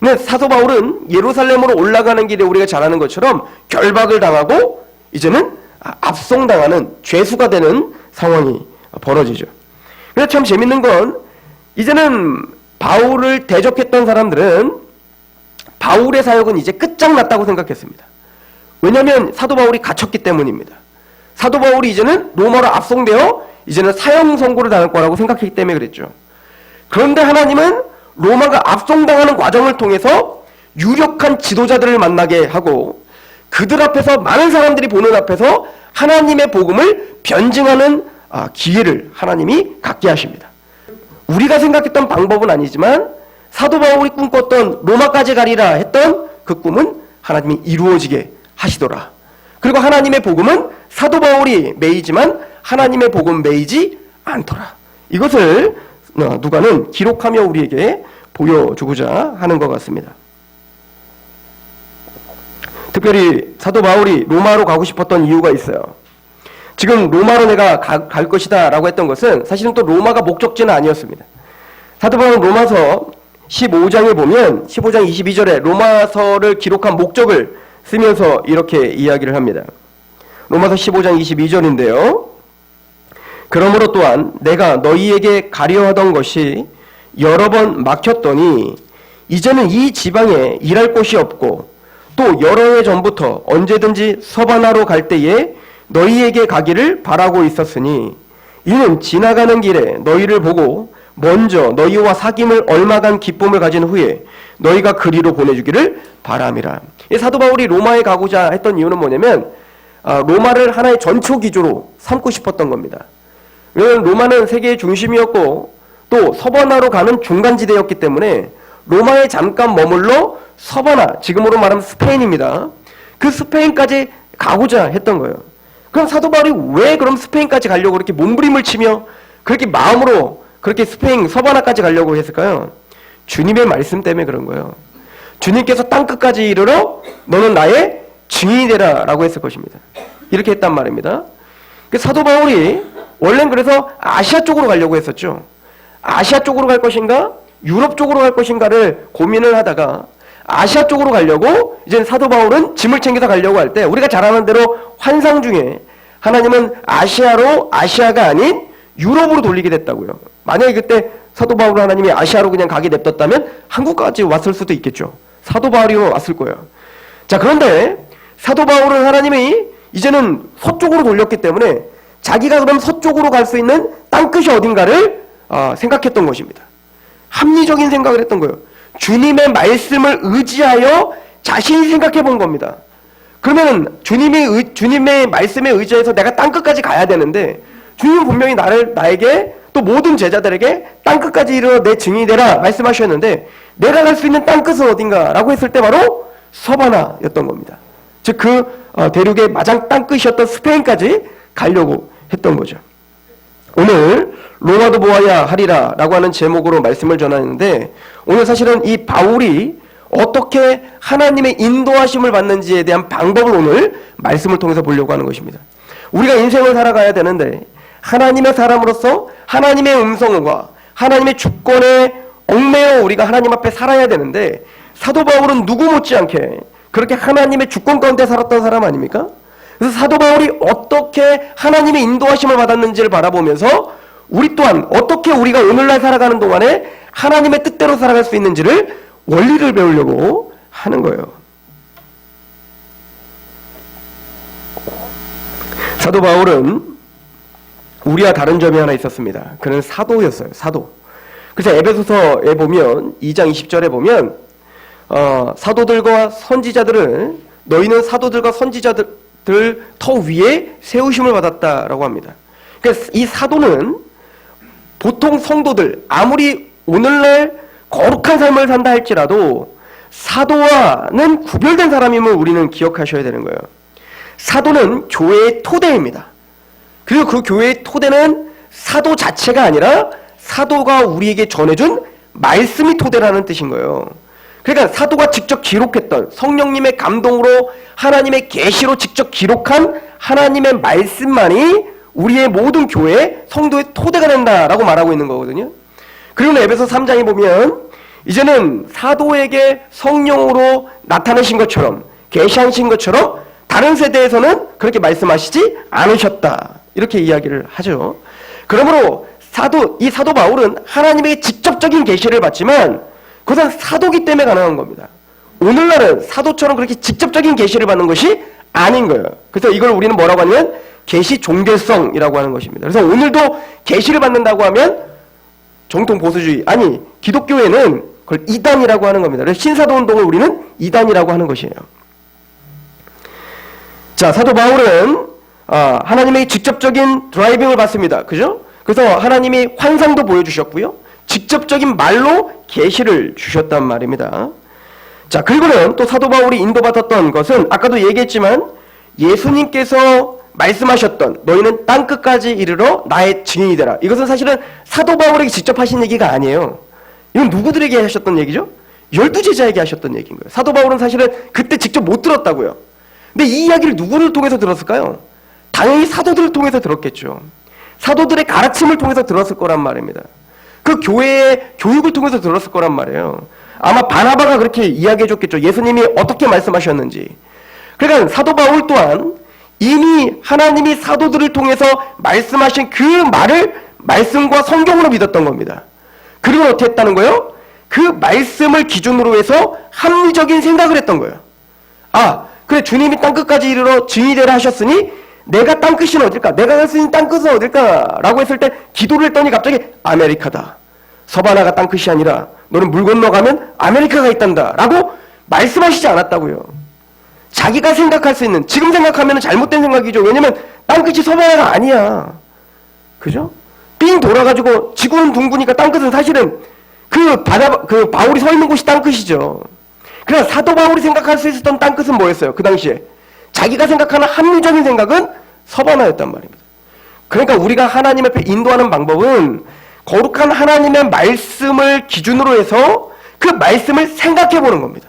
근데 사도 바울은 예루살렘으로 올라가는 길에 우리가 잘 아는 것처럼 결박을 당하고 이제는 압송당하는 죄수가 되는 상황이 벌어지죠. 그래서 참 재밌는 건 이제는 바울을 대적했던 사람들은 바울의 사역은 이제 끝장났다고 생각했습니다. 왜냐하면 사도 바울이 갇혔기 때문입니다. 사도 바울이 이제는 로마로 압송되어 이제는 사형 선고를 당할 거라고 생각했기 때문에 그랬죠. 그런데 하나님은 로마가 압송당하는 과정을 통해서 유력한 지도자들을 만나게 하고 그들 앞에서 많은 사람들이 보는 앞에서 하나님의 복음을 변증하는 기회를 하나님이 갖게 하십니다. 우리가 생각했던 방법은 아니지만 사도 바울이 꿈꿨던 로마까지 가리라 했던 그 꿈은 하나님이 이루어지게 하시더라. 그리고 하나님의 복음은 사도 바울이 매이지만 하나님의 복음 매이지 않더라. 이것을 누가는 기록하며 우리에게 보여주고자 하는 것 같습니다. 특별히 사도 바울이 로마로 가고 싶었던 이유가 있어요. 지금 로마로 내가 갈 것이다 라고 했던 것은 사실은 또 로마가 목적지는 아니었습니다. 사도 바울은 로마서 15장에 보면 15장 22절에 로마서를 기록한 목적을 쓰면서 이렇게 이야기를 합니다. 로마서 15장 22절인데요. 그러므로 또한 내가 너희에게 가려 하던 것이 여러 번 막혔더니 이제는 이 지방에 일할 곳이 없고 또 여러 해 전부터 언제든지 서바나로 갈 때에 너희에게 가기를 바라고 있었으니 이는 지나가는 길에 너희를 보고 먼저 너희와 사귐을 얼마간 기쁨을 가진 후에 너희가 그리로 보내주기를 바람이라. 사도 바울이 로마에 가고자 했던 이유는 뭐냐면 로마를 하나의 전초 기조로 삼고 싶었던 겁니다. 왜냐하면 로마는 세계의 중심이었고 또 서바나로 가는 중간지대였기 때문에 로마에 잠깐 머물러 서바나, 지금으로 말하면 스페인입니다. 그 스페인까지 가고자 했던 거예요. 그럼 사도 바울이 왜 그럼 스페인까지 가려고 그렇게 몸부림을 치며 그렇게 마음으로 그렇게 스페인 서바나까지 가려고 했을까요? 주님의 말씀 때문에 그런 거예요. 주님께서 땅끝까지 이르러 너는 나의 증인이 되라 라고 했을 것입니다. 이렇게 했단 말입니다. 사도 바울이 원래는 그래서 아시아 쪽으로 가려고 했었죠. 아시아 쪽으로 갈 것인가 유럽 쪽으로 갈 것인가를 고민을 하다가 아시아 쪽으로 가려고 이제 사도 바울은 짐을 챙겨서 가려고 할 때 우리가 잘 아는 대로 환상 중에 하나님은 아시아가 아닌 유럽으로 돌리게 됐다고요. 만약에 그때 사도 바울 하나님이 아시아로 그냥 가게 냅뒀다면 한국까지 왔을 수도 있겠죠. 사도 바울이 왔을 거예요. 자, 그런데 사도 바울은 하나님이 이제는 서쪽으로 돌렸기 때문에 자기가 그럼 서쪽으로 갈 수 있는 땅끝이 어딘가를 생각했던 것입니다. 합리적인 생각을 했던 거예요. 주님의 말씀을 의지하여 자신이 생각해 본 겁니다. 그러면 주님의 말씀에 의지해서 내가 땅끝까지 가야 되는데 주님은 분명히 나에게 또 모든 제자들에게 땅끝까지 이르러 내 증인이 되라 말씀하셨는데 내가 갈 수 있는 땅끝은 어딘가 라고 했을 때 바로 서바나였던 겁니다. 즉 그 대륙의 마장 땅끝이었던 스페인까지 가려고 했던 거죠. 오늘 로마도 보아야 하리라 라고 하는 제목으로 말씀을 전하는데 오늘 사실은 이 바울이 어떻게 하나님의 인도하심을 받는지에 대한 방법을 오늘 말씀을 통해서 보려고 하는 것입니다. 우리가 인생을 살아가야 되는데 하나님의 사람으로서 하나님의 음성과 하나님의 주권에 얽매여 우리가 하나님 앞에 살아야 되는데 사도 바울은 누구 못지않게 그렇게 하나님의 주권 가운데 살았던 사람 아닙니까? 그래서 사도 바울이 어떻게 하나님의 인도하심을 받았는지를 바라보면서 우리 또한 어떻게 우리가 오늘날 살아가는 동안에 하나님의 뜻대로 살아갈 수 있는지를 원리를 배우려고 하는 거예요. 사도 바울은 우리와 다른 점이 하나 있었습니다. 그는 사도였어요. 사도. 그래서 에베소서에 보면 2장 20절에 보면 사도들과 선지자들은 너희는 사도들과 선지자들 더 위에 세우심을 받았다라고 합니다. 그러니까 이 사도는 보통 성도들 아무리 오늘날 거룩한 삶을 산다 할지라도 사도와는 구별된 사람임을 우리는 기억하셔야 되는 거예요. 사도는 교회의 토대입니다. 그리고 그 교회의 토대는 사도 자체가 아니라 사도가 우리에게 전해준 말씀이 토대라는 뜻인 거예요. 그러니까 사도가 직접 기록했던 성령님의 감동으로 하나님의 계시로 직접 기록한 하나님의 말씀만이 우리의 모든 교회 성도의 토대가 된다라고 말하고 있는 거거든요. 그리고 에베소 3장에 보면 이제는 사도에게 성령으로 나타내신 것처럼 계시하신 것처럼 다른 세대에서는 그렇게 말씀하시지 않으셨다. 이렇게 이야기를 하죠. 그러므로 이 사도 바울은 하나님의 직접적인 계시를 받지만 그것은 사도기 때문에 가능한 겁니다. 오늘날은 사도처럼 그렇게 직접적인 계시를 받는 것이 아닌 거예요. 그래서 이걸 우리는 뭐라고 하냐면 계시 종교성이라고 하는 것입니다. 그래서 오늘도 계시를 받는다고 하면 정통 보수주의, 아니 기독교에는 그걸 이단이라고 하는 겁니다. 그래서 신사도 운동을 우리는 이단이라고 하는 것이에요. 자, 사도 바울은 하나님의 직접적인 드라이빙을 받습니다. 그죠? 그래서 하나님이 환상도 보여주셨고요. 직접적인 말로 계시를 주셨단 말입니다. 자, 그리고는 또 사도 바울이 인도받았던 것은 아까도 얘기했지만 예수님께서 말씀하셨던 너희는 땅끝까지 이르러 나의 증인이 되라. 이것은 사실은 사도 바울에게 직접 하신 얘기가 아니에요. 이건 누구들에게 하셨던 얘기죠? 12제자에게 하셨던 얘기인 거예요. 사도 바울은 사실은 그때 직접 못 들었다고요. 근데 이 이야기를 누구를 통해서 들었을까요? 당연히 사도들을 통해서 들었겠죠. 사도들의 가르침을 통해서 들었을 거란 말입니다. 그 교회의 교육을 통해서 들었을 거란 말이에요. 아마 바나바가 그렇게 이야기해 줬겠죠. 예수님이 어떻게 말씀하셨는지. 그러니까 사도 바울 또한 이미 하나님이 사도들을 통해서 말씀하신 그 말을 말씀과 성경으로 믿었던 겁니다. 그리고 어떻게 했다는 거예요? 그 말씀을 기준으로 해서 합리적인 생각을 했던 거예요. 아, 그래 주님이 땅끝까지 이르러 증인이 되라 하셨으니 내가 땅끝이 어딜까? 내가 갈 수 있는 땅끝은 어딜까? 라고 했을 때 기도를 했더니 갑자기 아메리카다. 서바나가 땅끝이 아니라 너는 물 건너가면 아메리카가 있단다. 라고 말씀하시지 않았다고요. 자기가 생각할 수 있는, 지금 생각하면 잘못된 생각이죠. 왜냐면 땅끝이 서바나가 아니야. 그죠? 삥 돌아가지고 지구는 둥그니까 땅끝은 사실은 그 바울이 서 있는 곳이 땅끝이죠. 그래서 사도 바울이 생각할 수 있었던 땅끝은 뭐였어요? 그 당시에. 자기가 생각하는 합리적인 생각은 서바나였단 말입니다. 그러니까 우리가 하나님 앞에 인도하는 방법은 거룩한 하나님의 말씀을 기준으로 해서 그 말씀을 생각해 보는 겁니다.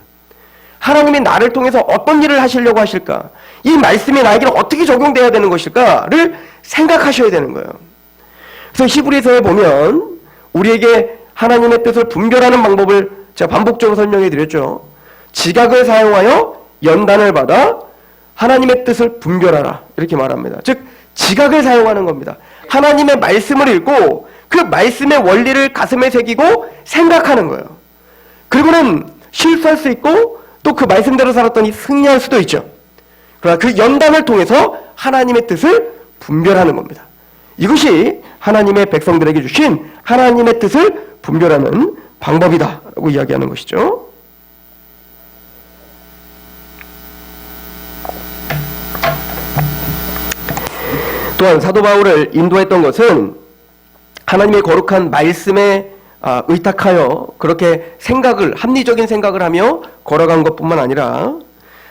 하나님이 나를 통해서 어떤 일을 하시려고 하실까? 이 말씀이 나에게 어떻게 적용돼야 되는 것일까를 생각하셔야 되는 거예요. 그래서 히브리서에 보면 우리에게 하나님의 뜻을 분별하는 방법을 제가 반복적으로 설명해 드렸죠. 지각을 사용하여 연단을 받아 하나님의 뜻을 분별하라 이렇게 말합니다. 즉 지각을 사용하는 겁니다. 하나님의 말씀을 읽고 그 말씀의 원리를 가슴에 새기고 생각하는 거예요. 그리고는 실수할 수 있고 또 그 말씀대로 살았더니 승리할 수도 있죠. 그러나 그 연단을 통해서 하나님의 뜻을 분별하는 겁니다. 이것이 하나님의 백성들에게 주신 하나님의 뜻을 분별하는 방법이다라고 이야기하는 것이죠. 또한 사도 바울을 인도했던 것은 하나님의 거룩한 말씀에 의탁하여 그렇게 합리적인 생각을 하며 걸어간 것뿐만 아니라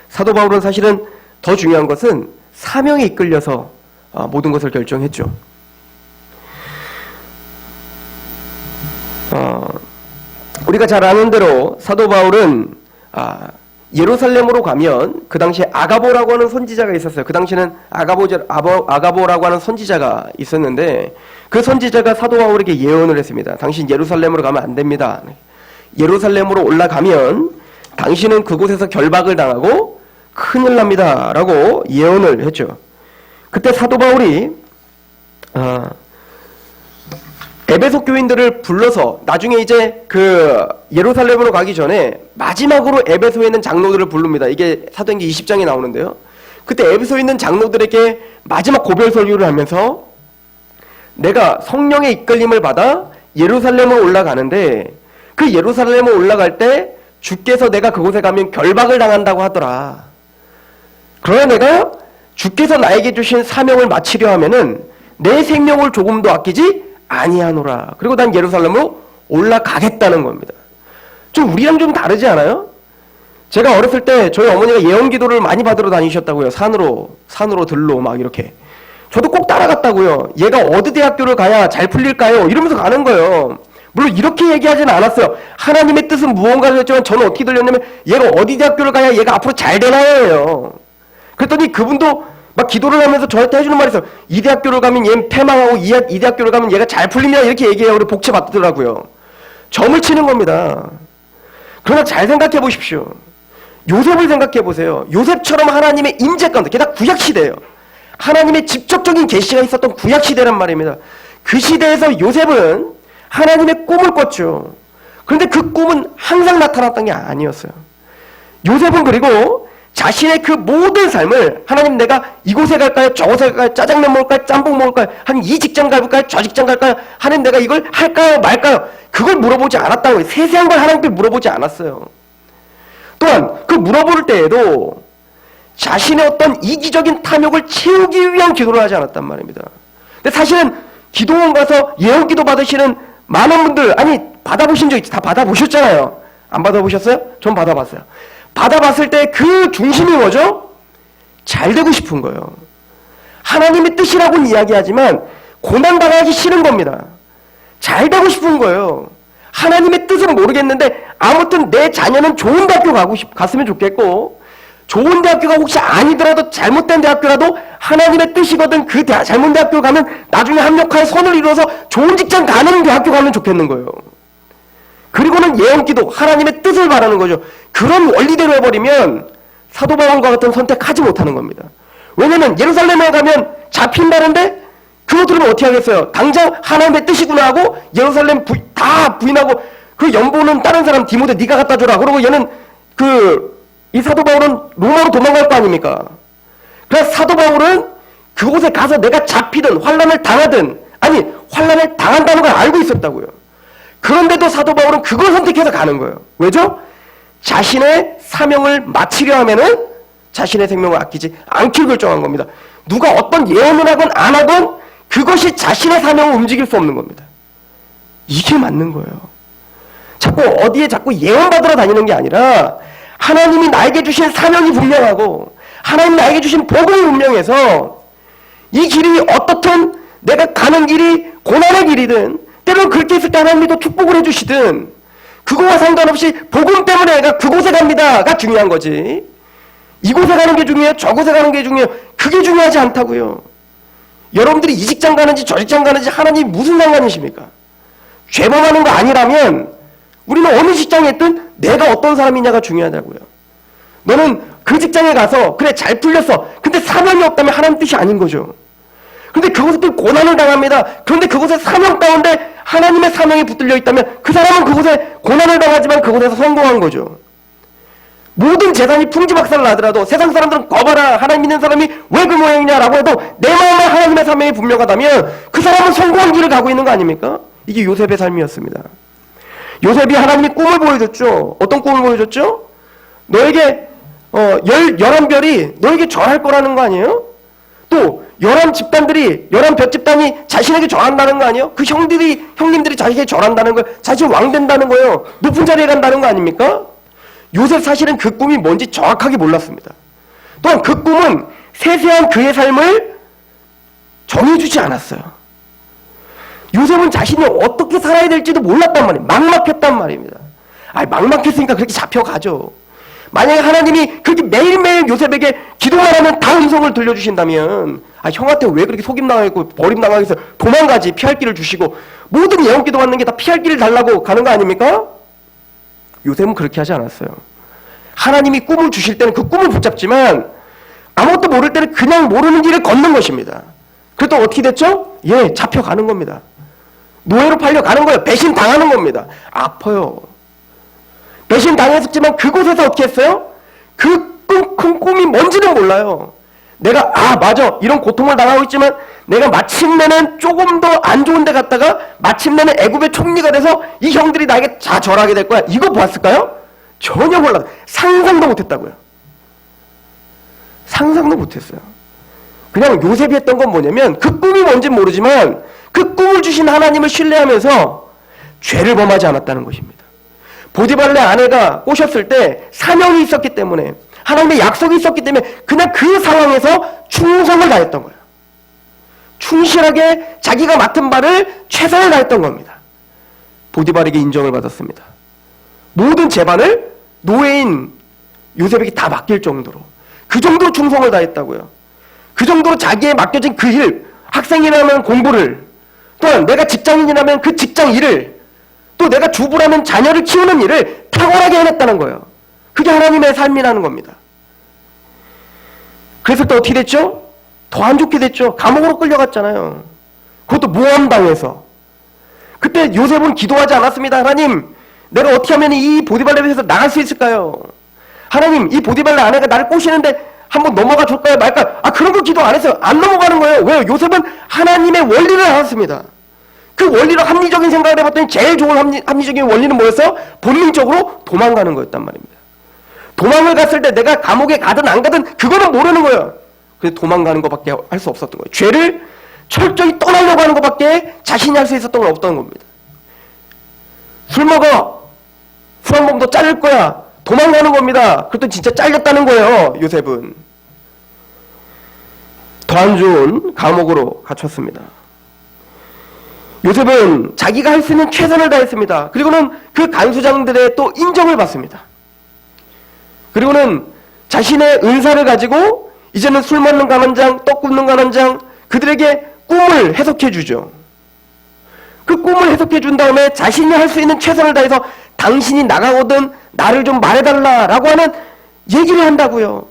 사도 바울은 사실은 더 중요한 것은 사명에 이끌려서 모든 것을 결정했죠. 우리가 잘 아는 대로 사도 바울은 예루살렘으로 가면 그 당시에 아가보라고 하는 선지자가 있었어요. 그 당시에는 아가보라고 하는 선지자가 있었는데 그 선지자가 사도 바울에게 예언을 했습니다. 당신 예루살렘으로 가면 안 됩니다. 예루살렘으로 올라가면 당신은 그곳에서 결박을 당하고 큰일 납니다. 라고 예언을 했죠. 그때 사도 바울이 에베소 교인들을 불러서 나중에 이제 그 예루살렘으로 가기 전에 마지막으로 에베소에 있는 장로들을 부릅니다. 이게 사도행전 20장에 나오는데요. 그때 에베소에 있는 장로들에게 마지막 고별 설교를 하면서 내가 성령의 이끌림을 받아 예루살렘으로 올라가는데 그 예루살렘으로 올라갈 때 주께서 내가 그곳에 가면 결박을 당한다고 하더라. 그러나 내가 주께서 나에게 주신 사명을 마치려 하면은 내 생명을 조금도 아끼지 아니하노라. 그리고 난 예루살렘으로 올라가겠다는 겁니다. 좀 우리랑 좀 다르지 않아요? 제가 어렸을 때 저희 어머니가 예언 기도를 많이 받으러 다니셨다고요. 산으로 들로 막 이렇게. 저도 꼭 따라갔다고요. 얘가 어디 대학교를 가야 잘 풀릴까요? 이러면서 가는 거예요. 물론 이렇게 얘기하지는 않았어요. 하나님의 뜻은 무언가를 했지만 저는 어떻게 들렸냐면 얘가 어디 대학교를 가야 얘가 앞으로 잘 되나요? 그랬더니 그분도 막 기도를 하면서 저한테 해주는 말이 있어요. 이 대학교를 가면 얘는 패망하고 이 대학교를 가면 얘가 잘 풀립니다. 이렇게 얘기해요. 우리 복채 받더라고요. 점을 치는 겁니다. 그러나 잘 생각해 보십시오. 요셉을 생각해 보세요. 요셉처럼 하나님의 임재 가운데, 게다가 구약시대예요. 하나님의 직접적인 계시가 있었던 구약시대란 말입니다. 그 시대에서 요셉은 하나님의 꿈을 꿨죠. 그런데 그 꿈은 항상 나타났던 게 아니었어요. 요셉은 그리고 자신의 그 모든 삶을 하나님 내가 이곳에 갈까요? 저곳에 갈까요? 짜장면 먹을까요? 짬뽕 먹을까요? 한 이 직장 갈까요? 저 직장 갈까요? 하나님 내가 이걸 할까요? 말까요? 그걸 물어보지 않았다고요. 세세한 걸 하나님께 물어보지 않았어요. 또한 그 물어볼 때에도 자신의 어떤 이기적인 탐욕을 채우기 위한 기도를 하지 않았단 말입니다. 근데 사실은 기도원 가서 예언기도 받으시는 많은 분들, 아니 받아보신 적 있지? 다 받아보셨잖아요. 안 받아보셨어요? 전 받아봤어요. 받아봤을 때 그 중심이 뭐죠? 잘 되고 싶은 거예요. 하나님의 뜻이라고는 이야기하지만 고난당하기 싫은 겁니다. 잘 되고 싶은 거예요. 하나님의 뜻은 모르겠는데 아무튼 내 자녀는 좋은 대학교 갔으면 좋겠고, 좋은 대학교가 혹시 아니더라도 잘못된 대학교라도 하나님의 뜻이거든 그 잘못된 대학교 가면 나중에 합력하여 선을 이루어서 좋은 직장 가는 대학교 가면 좋겠는 거예요. 그리고는 예언기도, 하나님의 뜻을 바라는 거죠. 그런 원리대로 해버리면 사도 바울과 같은 선택하지 못하는 겁니다. 왜냐면 예루살렘에 가면 잡힌다는데 그거 들으면 어떻게 하겠어요? 당장 하나님의 뜻이구나 하고 예루살렘 다 부인하고 그 연보는 다른 사람 디모데 네가 갖다 줘라. 그러고 얘는 이 사도 바울은 로마로 도망갈 거 아닙니까? 그래서 사도 바울은 그곳에 가서 내가 잡히든 환난을 당하든, 아니 환난을 당한다는 걸 알고 있었다고요. 그런데도 사도 바울은 그걸 선택해서 가는 거예요. 왜죠? 자신의 사명을 마치려 하면은 자신의 생명을 아끼지 않기로 결정한 겁니다. 누가 어떤 예언을 하건 안 하건 그것이 자신의 사명을 움직일 수 없는 겁니다. 이게 맞는 거예요. 자꾸 어디에 자꾸 예언받으러 다니는 게 아니라 하나님이 나에게 주신 사명이 분명하고 하나님이 나에게 주신 복음이 분명해서 이 길이 어떻든 내가 가는 길이 고난의 길이든 때로는 그렇게 했을 때 하나님이 또 축복을 해주시든 그거와 상관없이 복음 때문에 내가 그곳에 갑니다가 중요한 거지, 이곳에 가는 게 중요해요? 저곳에 가는 게 중요해요? 그게 중요하지 않다고요. 여러분들이 이 직장 가는지 저 직장 가는지 하나님이 무슨 상관이십니까? 죄범하는 거 아니라면 우리는 어느 직장에 있든 내가 어떤 사람이냐가 중요하다고요. 너는 그 직장에 가서 그래 잘 풀렸어. 근데 사명이 없다면 하나님 뜻이 아닌 거죠. 근데 그곳에 또 고난을 당합니다. 그런데 그곳에 사명 가운데 하나님의 사명이 붙들려 있다면 그 사람은 그곳에 고난을 당하지만 그곳에서 성공한 거죠. 모든 재산이 풍지박산을 나더라도 세상 사람들은 거봐라 하나님 믿는 사람이 왜 그 모양이냐라고 해도 내 마음에 하나님의 사명이 분명하다면 그 사람은 성공한 길을 가고 있는 거 아닙니까? 이게 요셉의 삶이었습니다. 요셉이 하나님이 꿈을 보여줬죠. 어떤 꿈을 보여줬죠? 너에게 11별이 너에게 절할 거라는 거 아니에요? 또 11집단들이 11볕집단이 자신에게 절한다는 거 아니에요? 그 형님들이 자기에게 절한다는 거예요. 자신 왕 된다는 거예요. 높은 자리에 간다는 거 아닙니까? 요셉 사실은 그 꿈이 뭔지 정확하게 몰랐습니다. 또한 그 꿈은 세세한 그의 삶을 정해주지 않았어요. 요셉은 자신이 어떻게 살아야 될지도 몰랐단 말이에요. 막막했단 말입니다. 막막했으니까 그렇게 잡혀가죠. 만약에 하나님이 그렇게 매일매일 요셉에게 기도만 하면 다 음성을 들려주신다면 형한테 왜 그렇게 속임당하고 버림당하겠어, 도망가지, 피할 길을 주시고 모든 예언기도 받는 게 다 피할 길을 달라고 가는 거 아닙니까? 요셉은 그렇게 하지 않았어요. 하나님이 꿈을 주실 때는 그 꿈을 붙잡지만 아무것도 모를 때는 그냥 모르는 길을 걷는 것입니다. 그랬더니 어떻게 됐죠? 잡혀가는 겁니다. 노예로 팔려가는 거예요. 배신당하는 겁니다. 아파요. 배신당했었지만 그곳에서 어떻게 했어요? 그 큰 꿈이 뭔지는 몰라요. 내가 맞아 이런 고통을 당하고 있지만 내가 마침내는 조금 더 안 좋은 데 갔다가 마침내는 애굽의 총리가 돼서 이 형들이 나에게 다 절하게 될 거야. 이거 봤을까요? 전혀 몰라요. 상상도 못했다고요. 상상도 못했어요. 그냥 요셉이 했던 건 뭐냐면 그 꿈이 뭔지는 모르지만 그 꿈을 주신 하나님을 신뢰하면서 죄를 범하지 않았다는 것입니다. 보디발의 아내가 꼬셨을 때 사명이 있었기 때문에 하나님의 약속이 있었기 때문에 그냥 그 상황에서 충성을 다했던 거예요. 충실하게 자기가 맡은 바를 최선을 다했던 겁니다. 보디발에게 인정을 받았습니다. 모든 재반을 노예인 요셉에게 다 맡길 정도로 그 정도로 충성을 다했다고요. 그 정도로 자기에 맡겨진 그 일, 학생이라면 공부를, 또한 내가 직장인이라면 그 직장 일을, 또 내가 주부라면 자녀를 키우는 일을 탁월하게 해냈다는 거예요. 그게 하나님의 삶이라는 겁니다. 그래서 또 어떻게 됐죠? 더 안 좋게 됐죠. 감옥으로 끌려갔잖아요. 그것도 모함당해서. 그때 요셉은 기도하지 않았습니다. 하나님, 내가 어떻게 하면 이 보디발의 회사에서 나갈 수 있을까요? 하나님, 이 보디발의 아내가 나를 꼬시는데 한번 넘어가 줄까요? 말까요? 그런 거 기도 안 했어요. 안 넘어가는 거예요. 왜요? 요셉은 하나님의 원리를 알았습니다. 그 원리로 합리적인 생각을 해봤더니 제일 좋은 합리적인 원리는 뭐였어요? 본능적으로 도망가는 거였단 말입니다. 도망을 갔을 때 내가 감옥에 가든 안 가든 그거는 모르는 거예요. 그래서 도망가는 것밖에 할 수 없었던 거예요. 죄를 철저히 떠나려고 하는 것밖에 자신이 할 수 있었던 건 없던 겁니다. 술 먹어. 술 한 번 더 자를 거야. 도망가는 겁니다. 그랬더니 진짜 잘렸다는 거예요. 요셉은. 더 안 좋은 감옥으로 갇혔습니다. 요셉은 자기가 할 수 있는 최선을 다했습니다. 그리고는 그 간수장들의 또 인정을 받습니다. 그리고는 자신의 은사를 가지고 이제는 술 먹는 관원장, 떡 굽는 관원장, 그들에게 꿈을 해석해 주죠. 그 꿈을 해석해 준 다음에 자신이 할 수 있는 최선을 다해서 당신이 나가거든 나를 좀 말해달라라고 하는 얘기를 한다고요.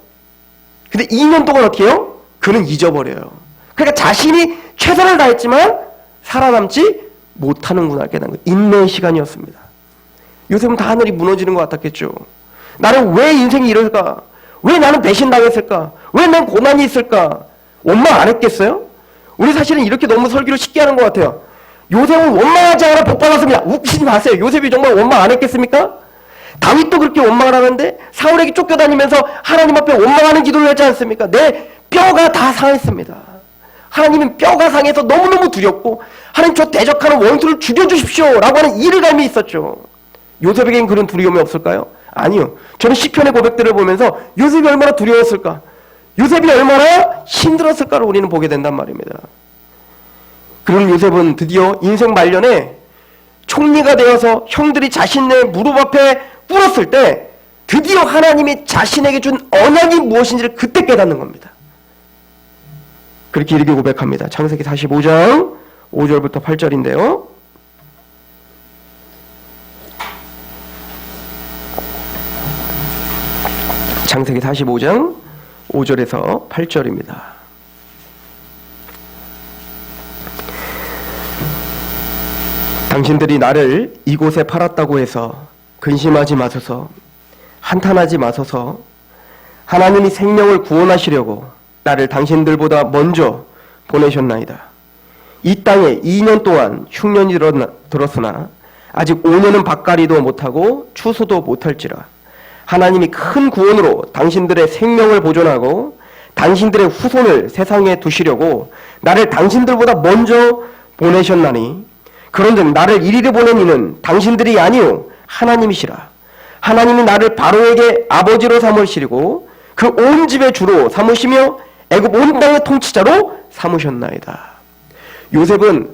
근데 2년 동안 어떻게 해요? 그는 잊어버려요. 그러니까 자신이 최선을 다했지만 살아남지 못하는구나 깨닫는 거예요. 인내의 시간이었습니다. 요셉은 다 하늘이 무너지는 것 같았겠죠. 나는 왜 인생이 이럴까? 왜 나는 배신당했을까? 왜 난 고난이 있을까? 원망 안 했겠어요? 우리 사실은 이렇게 너무 설교를 쉽게 하는 것 같아요. 요셉은 원망하지 않아 복받았습니다. 웃기지 마세요. 요셉이 정말 원망 안 했겠습니까? 다윗도 그렇게 원망을 하는데 사울에게 쫓겨다니면서 하나님 앞에 원망하는 기도를 했지 않습니까? 내 뼈가 다 상했습니다. 하나님은 뼈가 상해서 너무너무 두렵고 하나님 저 대적하는 원수를 죽여주십시오 라고 하는 이르감이 있었죠. 요셉에겐 그런 두려움이 없을까요? 아니요. 저는 시편의 고백들을 보면서 요셉이 얼마나 두려웠을까? 요셉이 얼마나 힘들었을까를 우리는 보게 된단 말입니다. 그런 요셉은 드디어 인생 말년에 총리가 되어서 형들이 자신의 무릎 앞에 꿇었을 때 드디어 하나님이 자신에게 준 언약이 무엇인지를 그때 깨닫는 겁니다. 그렇게 이렇게 고백합니다. 창세기 45장 5절부터 8절인데요. 창세기 45장 5절에서 8절입니다. 당신들이 나를 이곳에 팔았다고 해서 근심하지 마소서, 한탄하지 마소서. 하나님이 생명을 구원하시려고 나를 당신들보다 먼저 보내셨나이다. 이 땅에 2년 동안 흉년이 들었으나 아직 5년은 밭갈이도 못하고 추수도 못할지라. 하나님이 큰 구원으로 당신들의 생명을 보존하고 당신들의 후손을 세상에 두시려고 나를 당신들보다 먼저 보내셨나니 그런즉 나를 이리로 보낸 이는 당신들이 아니요 하나님이시라. 하나님이 나를 바로에게 아버지로 삼으시고 그 온 집의 주로 삼으시며 애굽 온 땅의 통치자로 삼으셨나이다. 요셉은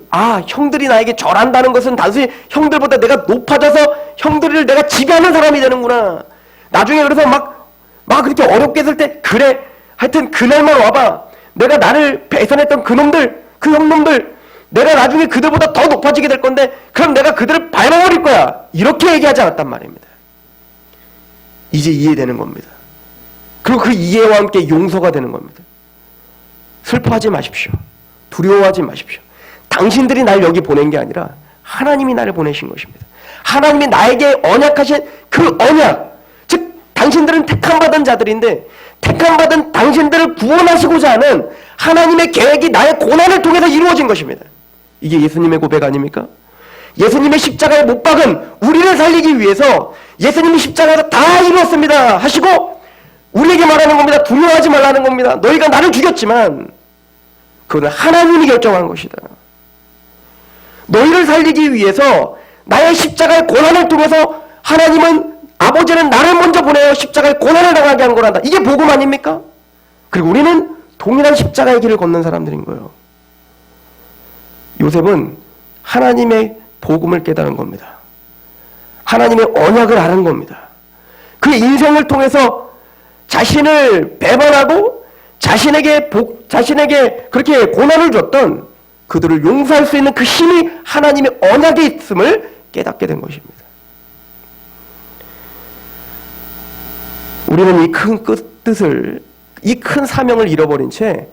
형들이 나에게 절한다는 것은 단순히 형들보다 내가 높아져서 형들을 내가 지배하는 사람이 되는구나. 나중에 그래서 막 그렇게 어렵게 했을 때 그래 하여튼 그날만 와봐. 내가 나를 배선했던 그놈들 그 형놈들 내가 나중에 그들보다 더 높아지게 될 건데 그럼 내가 그들을 밟아버릴 거야. 이렇게 얘기하지 않았단 말입니다. 이제 이해되는 겁니다. 그리고 그 이해와 함께 용서가 되는 겁니다. 슬퍼하지 마십시오. 두려워하지 마십시오. 당신들이 날 여기 보낸 게 아니라 하나님이 나를 보내신 것입니다. 하나님이 나에게 언약하신 그 언약, 즉 당신들은 택함받은 자들인데 택함받은 당신들을 구원하시고자 하는 하나님의 계획이 나의 고난을 통해서 이루어진 것입니다. 이게 예수님의 고백 아닙니까? 예수님의 십자가에 못 박은 우리를 살리기 위해서 예수님이 십자가에서 다 이루었습니다 하시고 우리에게 말하는 겁니다. 두려워하지 말라는 겁니다. 너희가 나를 죽였지만 그거는 하나님이 결정한 것이다. 너희를 살리기 위해서 나의 십자가의 고난을 통해서 하나님은 아버지는 나를 먼저 보내어 십자가의 고난을 당하게 한 거란다. 이게 복음 아닙니까? 그리고 우리는 동일한 십자가의 길을 걷는 사람들인 거예요. 요셉은 하나님의 복음을 깨달은 겁니다. 하나님의 언약을 아는 겁니다. 그 인생을 통해서 자신을 배반하고 자신에게 그렇게 고난을 줬던 그들을 용서할 수 있는 그 힘이 하나님의 언약에 있음을 깨닫게 된 것입니다. 우리는 이 큰 뜻을, 이 큰 사명을 잃어버린 채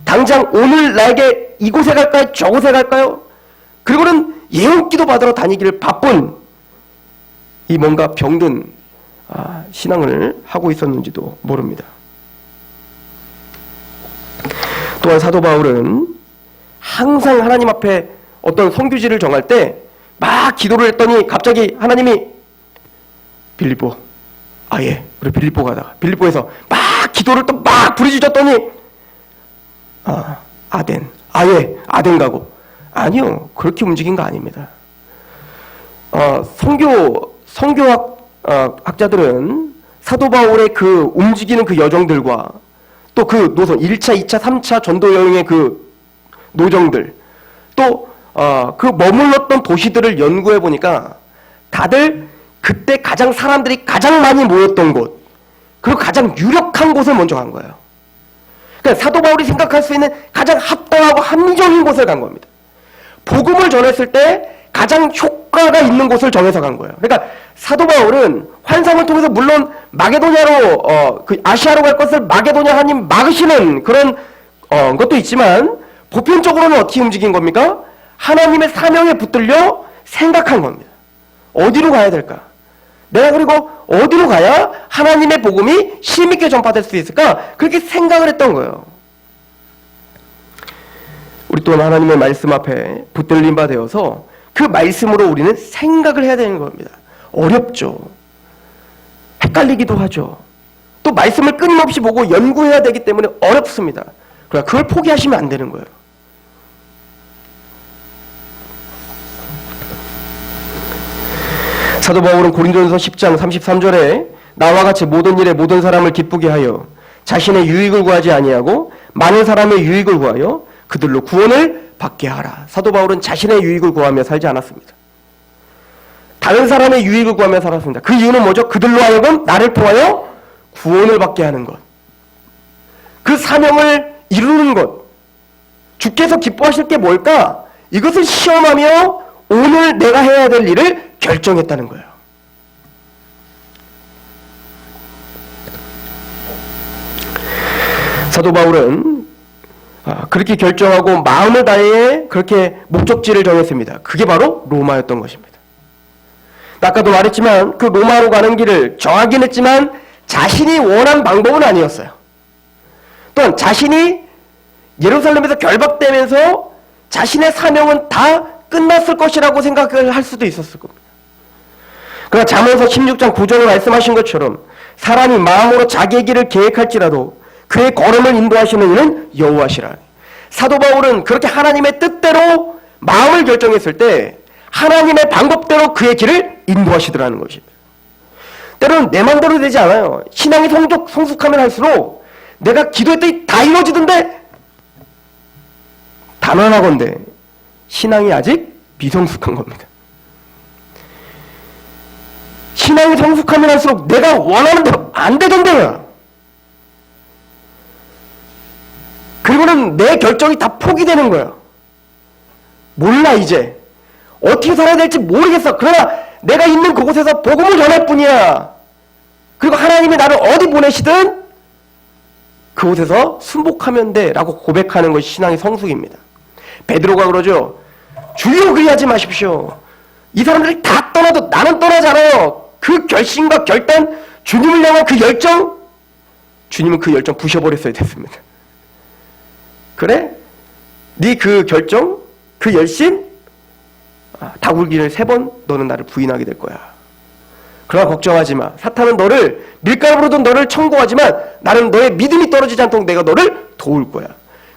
당장 오늘 나에게 이곳에 갈까요? 저곳에 갈까요? 그리고는 예언기도 받으러 다니기를 바쁜 이 뭔가 병든 신앙을 하고 있었는지도 모릅니다. 또한 사도 바울은 항상 하나님 앞에 어떤 선교지를 정할 때 막 기도를 했더니 갑자기 하나님이 빌립보, 우리 빌립보 가다가 빌립보에서 막 기도를 또 막 부르짖었더니 아덴 가고. 아니요, 그렇게 움직인 거 아닙니다. 성교학자들은 사도 바울의 그 움직이는 그 여정들과 또 그 노선, 1차, 2차, 3차 전도 여행의 그 노정들, 또 그 머물렀던 도시들을 연구해 보니까 다들 그때 사람들이 가장 많이 모였던 곳, 그리고 가장 유력한 곳을 먼저 간 거예요. 그러니까 사도 바울이 생각할 수 있는 가장 합당하고 합리적인 곳을 간 겁니다. 복음을 전했을 때 가장 효과가 있는 곳을 정해서 간 거예요. 그러니까 사도 바울은 환상을 통해서 물론 마게도냐로 그 아시아로 갈 것을 마게도냐 하나님 막으시는 그런 것도 있지만 보편적으로는 어떻게 움직인 겁니까? 하나님의 사명에 붙들려 생각한 겁니다. 어디로 가야 될까? 내가 그리고 어디로 가야 하나님의 복음이 힘있게 전파될 수 있을까? 그렇게 생각을 했던 거예요. 우리 또한 하나님의 말씀 앞에 붙들린 바 되어서 그 말씀으로 우리는 생각을 해야 되는 겁니다. 어렵죠. 헷갈리기도 하죠. 또 말씀을 끊임없이 보고 연구해야 되기 때문에 어렵습니다. 그러나 그걸 포기하시면 안 되는 거예요. 사도 바울은 고린도전서 10장 33절에 나와 같이 모든 일에 모든 사람을 기쁘게 하여 자신의 유익을 구하지 아니하고 많은 사람의 유익을 구하여 그들로 구원을 받게 하라. 사도 바울은 자신의 유익을 구하며 살지 않았습니다. 다른 사람의 유익을 구하며 살았습니다. 그 이유는 뭐죠? 그들로 하여금 나를 통하여 구원을 받게 하는 것. 그 사명을 이루는 것. 주께서 기뻐하실 게 뭘까? 이것을 시험하며 오늘 내가 해야 될 일을 결정했다는 거예요. 사도 바울은 그렇게 결정하고 마음을 다해 그렇게 목적지를 정했습니다. 그게 바로 로마였던 것입니다. 아까도 말했지만 그 로마로 가는 길을 정하긴 했지만 자신이 원한 방법은 아니었어요. 또한 자신이 예루살렘에서 결박되면서 자신의 사명은 다 끝났을 것이라고 생각을 할 수도 있었을 겁니다. 그러나 잠언서 16장 9절에 말씀하신 것처럼 사람이 마음으로 자기의 길을 계획할지라도 그의 걸음을 인도하시는 이는 여호와시라. 사도 바울은 그렇게 하나님의 뜻대로 마음을 결정했을 때 하나님의 방법대로 그의 길을 인도하시더라는 것입니다. 때로는 내 마음대로 되지 않아요. 신앙이 성숙하면 할수록 내가 기도했더니 다 이루어지던데 단언하건대 신앙이 아직 미성숙한 겁니다. 신앙이 성숙하면 할수록 내가 원하는 대로 안 되던데요. 그리고는 내 결정이 다 포기되는 거예요. 몰라 이제. 어떻게 살아야 될지 모르겠어. 그러나 내가 있는 그곳에서 복음을 전할 뿐이야. 그리고 하나님이 나를 어디 보내시든 그곳에서 순복하면 돼 라고 고백하는 것이 신앙의 성숙입니다. 베드로가 그러죠. 주여 그리하지 마십시오. 이 사람들이 다 떠나도 나는 떠나지 않아요. 그 결심과 결단, 주님을 향한 그 열정, 주님은 그 열정 부셔버렸어야 됐습니다. 그래? 네 그 결정, 그 열심, 다굴기를 3번 너는 나를 부인하게 될 거야. 그러나 걱정하지 마. 사탄은 너를 밀가루로든 너를 청구하지만 나는 너의 믿음이 떨어지지 않도록 내가 너를 도울 거야.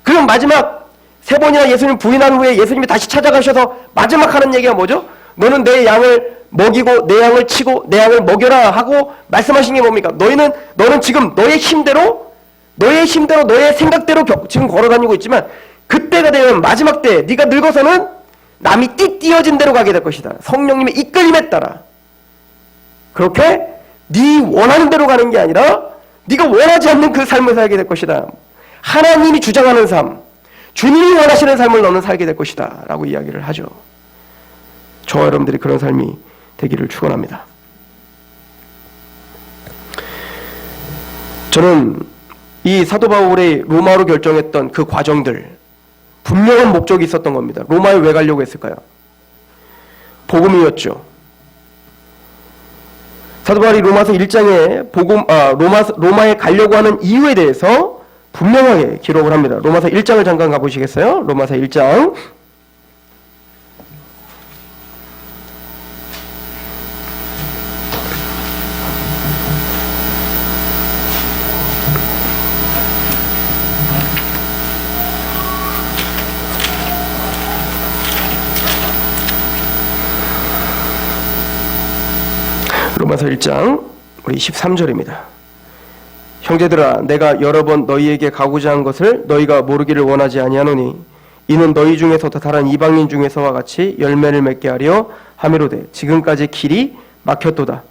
그럼 마지막 3번이나 예수님 부인한 후에 예수님이 다시 찾아가셔서 마지막 하는 얘기가 뭐죠? 너는 내 양을 먹이고 내 양을 치고 내 양을 먹여라 하고 말씀하신 게 뭡니까? 너는 지금 너의 힘대로 너의 생각대로 지금 걸어다니고 있지만 그때가 되면 마지막 때 네가 늙어서는 남이 띠띠어진 대로 가게 될 것이다. 성령님의 이끌림에 따라. 그렇게 네 원하는 대로 가는 게 아니라 네가 원하지 않는 그 삶을 살게 될 것이다. 하나님이 주장하는 삶, 주님이 원하시는 삶을 너는 살게 될 것이다 라고 이야기를 하죠. 저와 여러분들이 그런 삶이 되기를 축원합니다. 저는 이 사도 바울이 로마로 결정했던 그 과정들, 분명한 목적이 있었던 겁니다. 로마에 왜 가려고 했을까요? 복음이었죠. 사도 바울이 로마서 1장에 로마에 가려고 하는 이유에 대해서 분명하게 기록을 합니다. 로마서 1장을 잠깐 가보시겠어요? 로마서 1장. 로마서 1장 우리 13절입니다. 형제들아 내가 여러 번 너희에게 가고자 한 것을 너희가 모르기를 원하지 아니하노니 이는 너희 중에서 다른 이방인 중에서와 같이 열매를 맺게 하려 함이로되 지금까지 길이 막혔도다.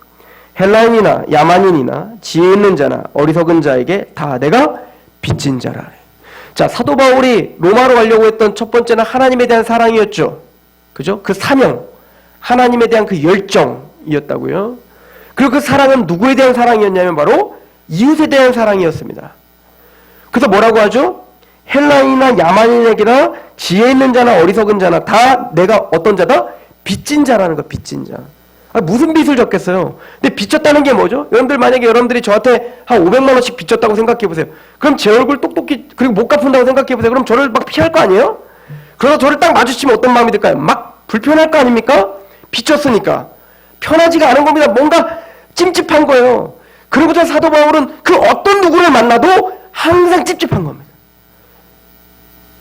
헬라인이나 야만인이나 지혜 있는 자나 어리석은 자에게 다 내가 빚진 자라. 자, 사도 바울이 로마로 가려고 했던 첫 번째는 하나님에 대한 사랑이었죠. 그죠? 그 사명, 하나님에 대한 그 열정이었다고요. 그리고 그 사랑은 누구에 대한 사랑이었냐면 바로 이웃에 대한 사랑이었습니다. 그래서 뭐라고 하죠? 헬라인이나 야만인에게나 지혜 있는 자나 어리석은 자나 다 내가 어떤 자다? 빚진 자라는 거, 빚진 자. 무슨 빚을 졌겠어요? 근데 빚졌다는 게 뭐죠? 여러분들 만약에 여러분들이 저한테 한 500만 원씩 빚졌다고 생각해 보세요. 그럼 제 얼굴 똑똑히 그리고 못 갚은다고 생각해 보세요. 그럼 저를 막 피할 거 아니에요? 그러다 저를 딱 마주치면 어떤 마음이 들까요? 막 불편할 거 아닙니까? 빚졌으니까. 편하지가 않은 겁니다. 뭔가 찜찜한 거예요. 그리고서 사도 바울은 그 어떤 누구를 만나도 항상 찝찝한 겁니다.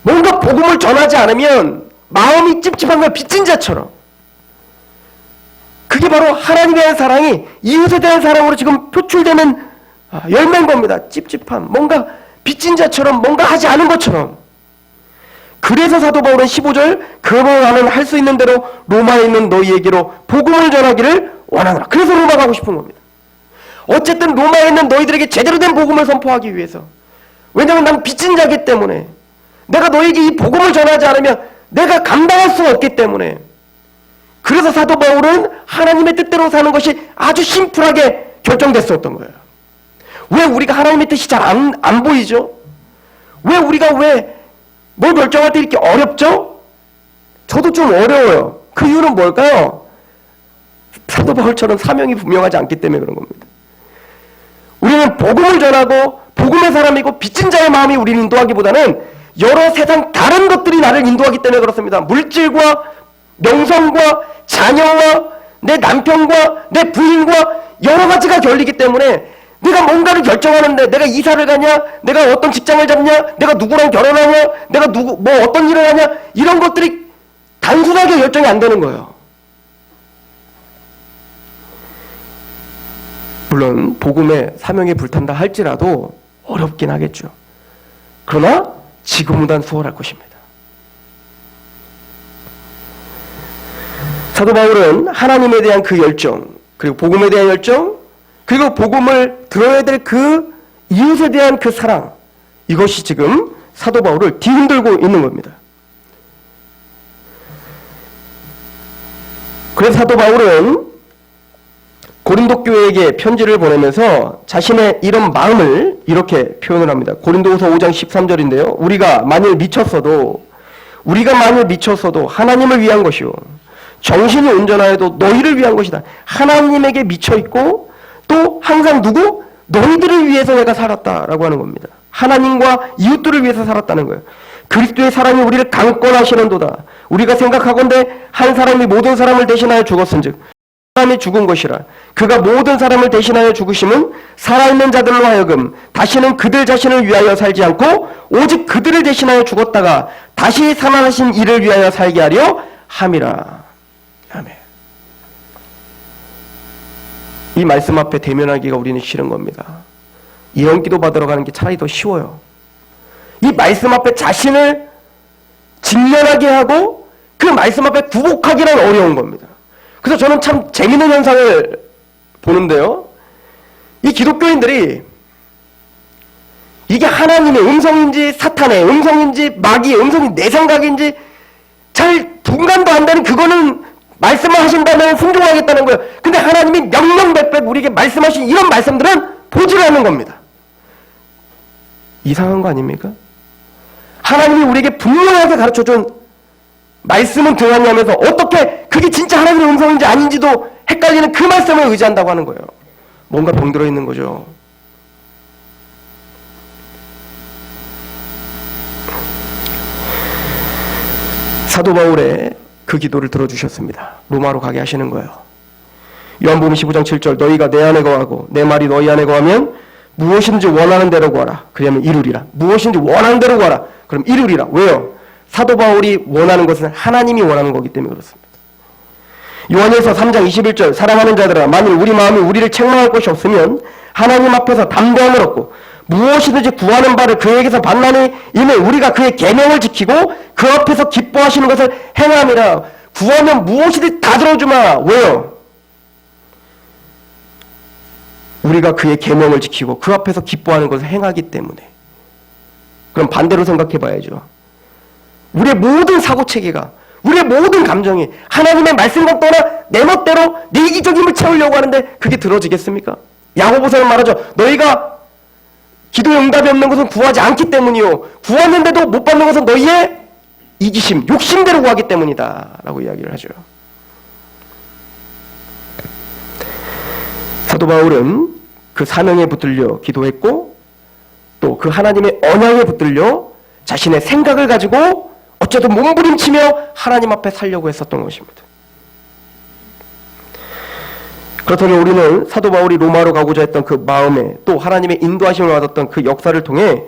뭔가 복음을 전하지 않으면 마음이 찝찝한 거예요. 빚진 자처럼. 그게 바로 하나님에 대한 사랑이 이웃에 대한 사랑으로 지금 표출되는 열매인 겁니다. 찝찝함. 뭔가 빚진 자처럼 뭔가 하지 않은 것처럼. 그래서 사도 바울은 15절 그러므로 나는 할 수 있는 대로 로마에 있는 너희에게로 복음을 전하기를 원하노라. 그래서 로마 가고 싶은 겁니다. 어쨌든 로마에 있는 너희들에게 제대로 된 복음을 선포하기 위해서. 왜냐하면 난 빚진 자기 때문에 내가 너희에게 이 복음을 전하지 않으면 내가 감당할 수가 없기 때문에. 그래서 사도 바울은 하나님의 뜻대로 사는 것이 아주 심플하게 결정됐었던 거예요. 왜 우리가 하나님의 뜻이 잘 안 보이죠? 왜 우리가 뭘 결정할 때 이렇게 어렵죠? 저도 좀 어려워요. 그 이유는 뭘까요? 사도 바울처럼 사명이 분명하지 않기 때문에 그런 겁니다. 우리는 복음을 전하고 복음의 사람이고 빚진 자의 마음이 우리를 인도하기보다는 여러 세상 다른 것들이 나를 인도하기 때문에 그렇습니다. 물질과 명성과 자녀와 내 남편과 내 부인과 여러 가지가 결리기 때문에 내가 뭔가를 결정하는데 내가 이사를 가냐, 내가 어떤 직장을 잡냐, 내가 누구랑 결혼하냐, 내가 어떤 일을 하냐, 이런 것들이 단순하게 결정이 안 되는 거예요. 물론 복음의 사명에 불탄다 할지라도 어렵긴 하겠죠. 그러나 지금보단 수월할 것입니다. 사도 바울은 하나님에 대한 그 열정, 그리고 복음에 대한 열정, 그리고 복음을 들어야 될 그 이웃에 대한 그 사랑, 이것이 지금 사도 바울을 뒤흔들고 있는 겁니다. 그래서 사도 바울은 고린도 교회에게 편지를 보내면서 자신의 이런 마음을 이렇게 표현을 합니다. 고린도후서 5장 13절인데요. 우리가 만일 미쳤어도 하나님을 위한 것이요 정신이 온전하여도 너희를 위한 것이다. 하나님에게 미쳐있고 또 항상 누구? 너희들을 위해서 내가 살았다라고 하는 겁니다. 하나님과 이웃들을 위해서 살았다는 거예요. 그리스도의 사랑이 우리를 강권하시는도다. 우리가 생각하건대 한 사람이 모든 사람을 대신하여 죽었은즉 사람이 죽은 것이라. 그가 모든 사람을 대신하여 죽으심은 살아있는 자들로 하여금 다시는 그들 자신을 위하여 살지 않고 오직 그들을 대신하여 죽었다가 다시 살아나신 이를 위하여 살게 하려 함이라. 아멘. 이 말씀 앞에 대면하기가 우리는 싫은 겁니다. 이런 기도 받으러 가는 게 차라리 더 쉬워요. 이 말씀 앞에 자신을 직면하게 하고 그 말씀 앞에 굴복하기는 어려운 겁니다. 그래서 저는 참 재밌는 현상을 보는데요. 이 기독교인들이 이게 하나님의 음성인지 사탄의 음성인지 마귀의 음성인지 내 생각인지 잘 분간도 안 되는 그거는 말씀을 하신다면 순종하겠다는 거예요. 근데 하나님이 명명백백 우리에게 말씀하신 이런 말씀들은 보지를 않는 겁니다. 이상한 거 아닙니까? 하나님이 우리에게 분명하게 가르쳐준 말씀은 등하냐면서 어떻게 그게 진짜 하나님의 음성인지 아닌지도 헷갈리는 그 말씀을 의지한다고 하는 거예요. 뭔가 병들어 있는 거죠. 사도 바울의 그 기도를 들어주셨습니다. 로마로 가게 하시는 거예요. 요한복음 15장 7절 너희가 내 안에 거하고 내 말이 너희 안에 거하면 무엇인지 원하는 대로 구하라. 그러면 이루리라. 무엇인지 원하는 대로 구하라. 그럼 이루리라. 왜요? 사도 바울이 원하는 것은 하나님이 원하는 거기 때문에 그렇습니다. 요한일서 3장 21절 사랑하는 자들아 만일 우리 마음이 우리를 책망할 것이 없으면 하나님 앞에서 담대함을 얻고 무엇이든지 구하는 바를 그에게서 받나니 이미 우리가 그의 계명을 지키고 그 앞에서 기뻐하시는 것을 행함이라. 구하면 무엇이든지 다 들어주마. 왜요? 우리가 그의 계명을 지키고 그 앞에서 기뻐하는 것을 행하기 때문에. 그럼 반대로 생각해 봐야죠. 우리의 모든 사고체계가 우리의 모든 감정이 하나님의 말씀과 떠나 내 멋대로 내 이기적임을 채우려고 하는데 그게 들어지겠습니까? 야고보서는 말하죠. 너희가 기도에 응답이 없는 것은 구하지 않기 때문이요 구하는데도 못 받는 것은 너희의 이기심, 욕심대로 구하기 때문이다 라고 이야기를 하죠. 사도 바울은 그 사명에 붙들려 기도했고 또 그 하나님의 언약에 붙들려 자신의 생각을 가지고 어쨌든 몸부림치며 하나님 앞에 살려고 했었던 것입니다. 그렇다면 우리는 사도 바울이 로마로 가고자 했던 그 마음에 또 하나님의 인도하심을 받았던 그 역사를 통해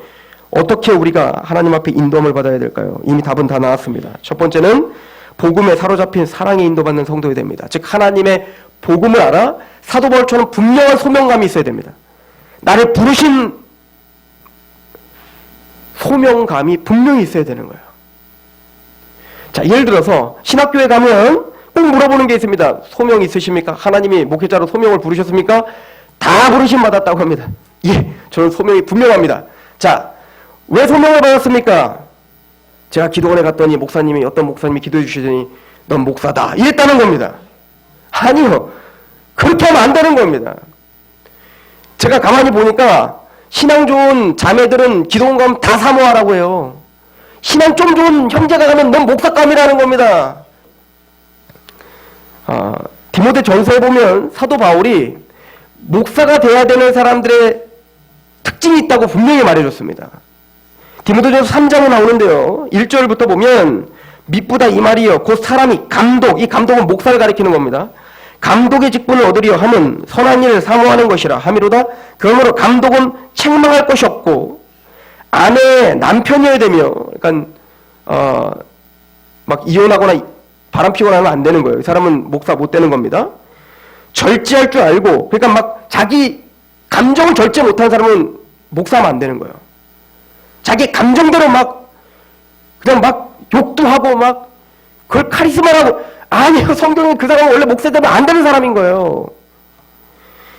어떻게 우리가 하나님 앞에 인도함을 받아야 될까요? 이미 답은 다 나왔습니다. 첫 번째는 복음에 사로잡힌 사랑에 인도받는 성도가 됩니다. 즉 하나님의 복음을 알아 사도 바울처럼 분명한 소명감이 있어야 됩니다. 나를 부르신 소명감이 분명히 있어야 되는 거예요. 자, 예를 들어서 신학교에 가면 꼭 물어보는 게 있습니다. 소명 있으십니까? 하나님이 목회자로 소명을 부르셨습니까? 다 부르심 받았다고 합니다. 예, 저는 소명이 분명합니다. 자, 왜 소명을 받았습니까? 제가 기도원에 갔더니 어떤 목사님이 기도해 주시더니 넌 목사다 이랬다는 겁니다. 아니요, 그렇게 하면 안 되는 겁니다. 제가 가만히 보니까 신앙 좋은 자매들은 기도원 가면 다 사모하라고 해요. 신앙 좀 좋은 형제가 가면 넌 목사감이라는 겁니다. 디모데 전서에 보면 사도 바울이 목사가 돼야 되는 사람들의 특징이 있다고 분명히 말해줬습니다. 디모데전서 3장에 나오는데요. 1절부터 보면 미쁘다 이 말이여 곧 사람이 감독, 이 감독은 목사를 가리키는 겁니다. 감독의 직분을 얻으려 함은 선한 일을 사모하는 것이라 함이로다. 그러므로 감독은 책망할 것이 없고 아내의 남편이어야 되며, 그러니까 막 이혼하거나 바람 피거나 하면 안 되는 거예요. 이 사람은 목사 못 되는 겁니다. 절제할 줄 알고, 그러니까 막 자기 감정을 절제 못하는 사람은 목사하면 안 되는 거예요. 자기 감정대로 그냥 욕도 하고 그걸 카리스마라고. 아니요, 성경은 그 사람은 원래 목사 되면 안 되는 사람인 거예요.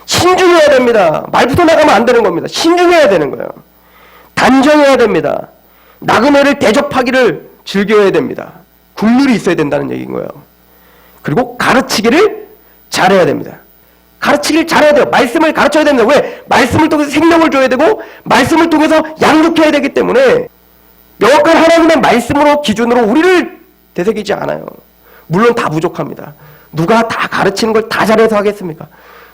신중해야 됩니다. 말부터 나가면 안 되는 겁니다. 신중해야 되는 거예요. 단정해야 됩니다. 나그네를 대접하기를 즐겨야 됩니다. 국률이 있어야 된다는 얘기인 거예요. 그리고 가르치기를 잘해야 됩니다. 가르치기를 잘해야 돼요. 말씀을 가르쳐야 됩니다. 왜? 말씀을 통해서 생명을 줘야 되고 말씀을 통해서 양육해야 되기 때문에 명확한 하나님의 말씀으로 기준으로 우리를 되새기지 않아요. 물론 다 부족합니다. 누가 다 가르치는 걸 다 잘해서 하겠습니까?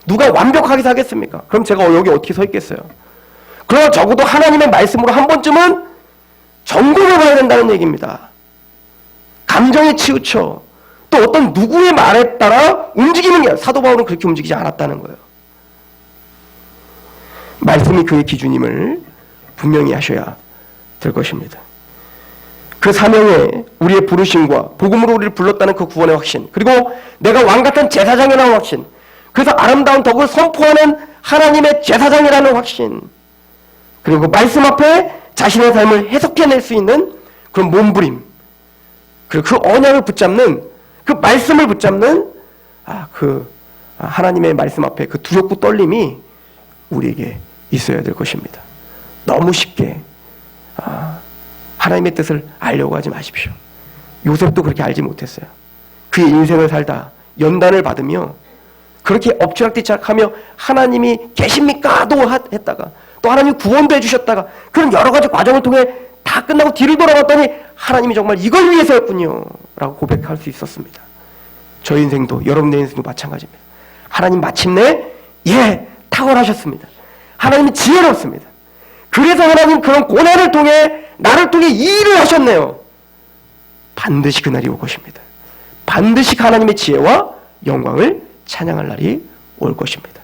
누가 완벽하게 하겠습니까? 그럼 제가 여기 어떻게 서 있겠어요? 그러나 적어도 하나님의 말씀으로 한 번쯤은 점검해 봐야 된다는 얘기입니다. 감정에 치우쳐 또 어떤 누구의 말에 따라 움직이는 게 사도 바울은 그렇게 움직이지 않았다는 거예요. 말씀이 그의 기준임을 분명히 하셔야 될 것입니다. 그 사명에 우리의 부르심과 복음으로 우리를 불렀다는 그 구원의 확신, 그리고 내가 왕같은 제사장이라는 확신, 그래서 아름다운 덕을 선포하는 하나님의 제사장이라는 확신, 그리고 그 말씀 앞에 자신의 삶을 해석해낼 수 있는 그런 몸부림, 그리고 그 언약을 붙잡는, 그 말씀을 붙잡는 하나님의 말씀 앞에 그 두렵고 떨림이 우리에게 있어야 될 것입니다. 너무 쉽게 하나님의 뜻을 알려고 하지 마십시오. 요셉도 그렇게 알지 못했어요. 그의 인생을 살다 연단을 받으며 그렇게 엎치락뒤치락하며 하나님이 계십니까? 도 했다가 또 하나님 구원도 해주셨다가 그런 여러 가지 과정을 통해 다 끝나고 뒤를 돌아봤더니 하나님이 정말 이걸 위해서였군요 라고 고백할 수 있었습니다. 저희 인생도 여러분의 인생도 마찬가지입니다. 하나님 마침내 탁월하셨습니다. 하나님이 지혜롭습니다. 그래서 하나님 그런 고난을 통해 나를 통해 이 일을 하셨네요. 반드시 그날이 올 것입니다. 반드시 하나님의 지혜와 영광을 찬양할 날이 올 것입니다.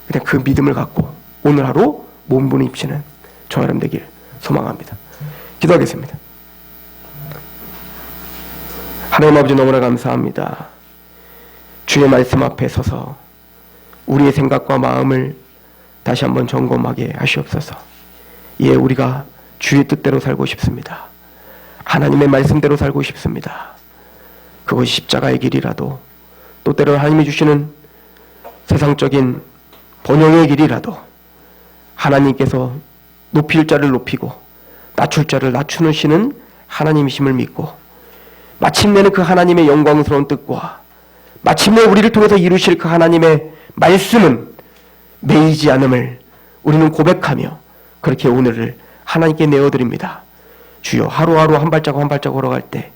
그냥 그 믿음을 갖고 오늘 하루 몸부림 입시는 저 여러분 되길 소망합니다. 기도하겠습니다. 하나님 아버지 너무나 감사합니다. 주의 말씀 앞에 서서 우리의 생각과 마음을 다시 한번 점검하게 하시옵소서. 우리가 주의 뜻대로 살고 싶습니다. 하나님의 말씀대로 살고 싶습니다. 그것이 십자가의 길이라도 또 때로 하나님이 주시는 세상적인 번영의 길이라도 하나님께서 높일 자를 높이고 낮출 자를 낮추시는 하나님이심을 믿고 마침내는 그 하나님의 영광스러운 뜻과 마침내 우리를 통해서 이루실 그 하나님의 말씀은 매이지 않음을 우리는 고백하며 그렇게 오늘을 하나님께 내어드립니다. 주여 하루하루 한 발자국 한 발자국 걸어갈 때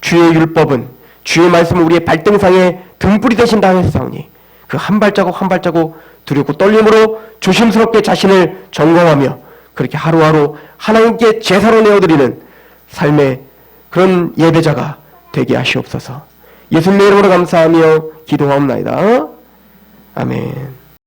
주의 율법은 주의 말씀은 우리의 발등상에 등불이 되신다 하였사오니 그 한 발자국 한 발자국 두렵고 떨림으로 조심스럽게 자신을 점검하며 그렇게 하루하루 하나님께 제사로 내어드리는 삶의 그런 예배자가 되게 하시옵소서. 예수님의 이름으로 감사하며 기도하옵나이다. 아멘.